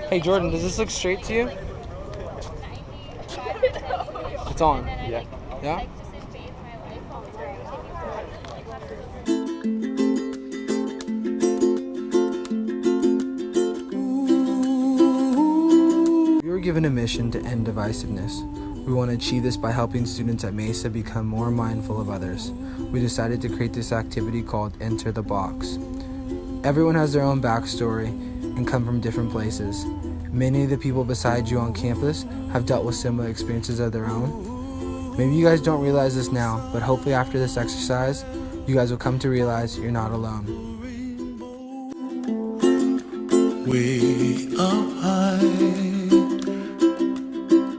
Hey Jordan, does this look straight to you? It's on. Yeah. Yeah? We were given a mission to end divisiveness. We want to achieve this by helping students at Mesa become more mindful of others. We decided to create this activity called Enter the Box. Everyone has their own backstory and come from different places. Many of the people beside you on campus have dealt with similar experiences of their own. Maybe you guys don't realize this now, but hopefully after this exercise, you guys will come to realize you're not alone. Way up high,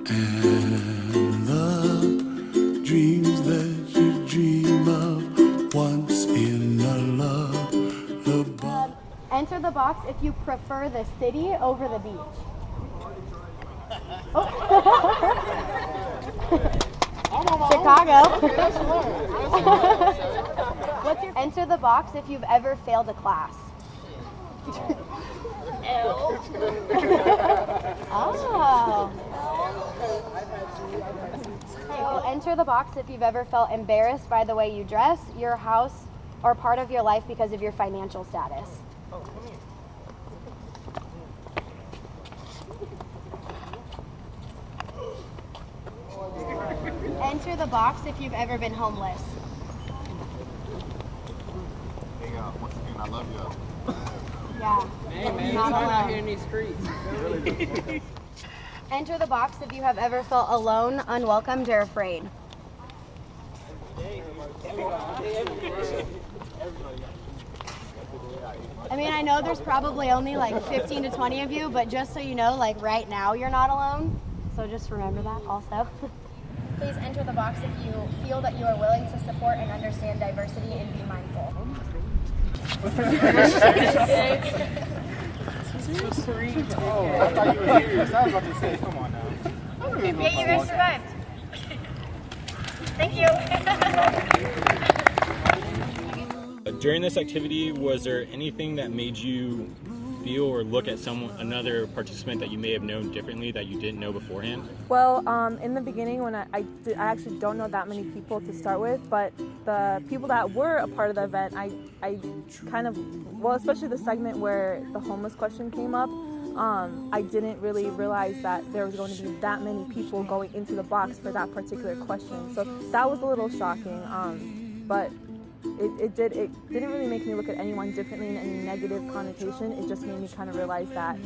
and the dreams that you dream of once in a lullaby. Enter the box if you prefer the city over the beach. Oh. Chicago. Enter the box if you've ever failed a class. Oh. Hey, well, enter the box if you've ever felt embarrassed by the way you dress, your house, or part of your life because of your financial status. Enter the box if you've ever been homeless. Hey, once again, I love you. Yeah. Hey man, it's hard out here in these streets. Enter the box if you have ever felt alone, unwelcomed, or afraid. I mean, I know there's probably only like 15 to 20 of you, but just so you know, like right now you're not alone. So just remember that also. Please enter the box if you feel that you are willing to support and understand diversity and be mindful. Oh, I thought you were serious. I was about to say, come on now. Hey, you guys survived. Thank you. During this activity, was there anything that made you feel or look at another participant that you may have known differently that you didn't know beforehand? Well, in the beginning, when I actually don't know that many people to start with, but the people that were a part of the event, I kind of, well, especially the segment where the homeless question came up, I didn't really realize that there was going to be that many people going into the box for that particular question. So that was a little shocking, but it didn't really make me look at anyone differently in any negative connotation. It just made me kind of realize that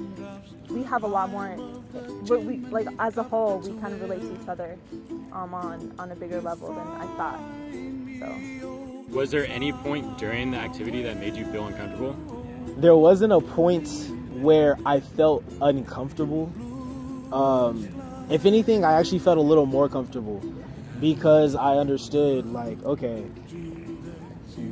we have a lot more, we like as a whole, we kind of relate to each other on a bigger level than I thought. So, was there any point during the activity that made you feel uncomfortable? There wasn't a point where I felt uncomfortable. If anything, I actually felt a little more comfortable because I understood, like, okay,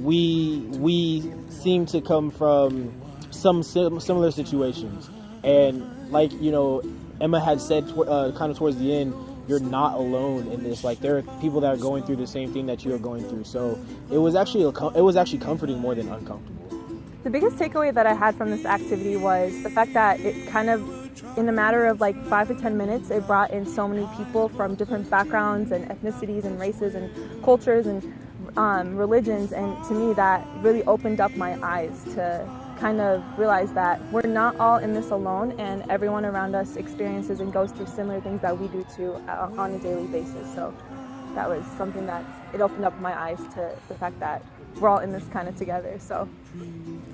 we seem to come from some similar situations, and like, you know, Emma had said kind of towards the end, you're not alone in this. Like, there are people that are going through the same thing that you are going through. So it was actually comforting more than uncomfortable. the biggest takeaway that I had from this activity was the fact that it kind of, in a matter of like 5 to 10 minutes, it brought in so many people from different backgrounds and ethnicities and races and cultures and religions, and to me that really opened up my eyes to kind of realize that we're not all in this alone, and everyone around us experiences and goes through similar things that we do too on a daily basis. So that was something that it opened up my eyes to the fact that we're all in this kind of together. So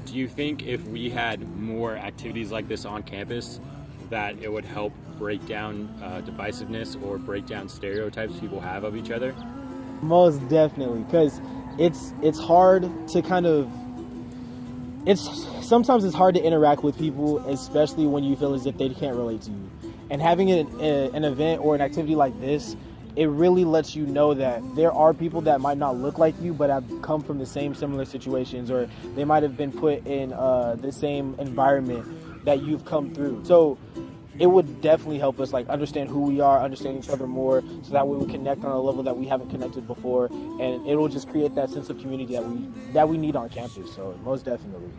do you think if we had more activities like this on campus that it would help break down divisiveness or break down stereotypes people have of each other? Most definitely, because it's hard to kind of, sometimes it's hard to interact with people, especially when you feel as if they can't relate to you. And having an event or an activity like this, it really lets you know that there are people that might not look like you but have come from the same similar situations, or they might have been put in the same environment that you've come through. So it would definitely help us like understand who we are, understand each other more, so that way we connect on a level that we haven't connected before, and it will just create that sense of community that we need on campus. So most definitely.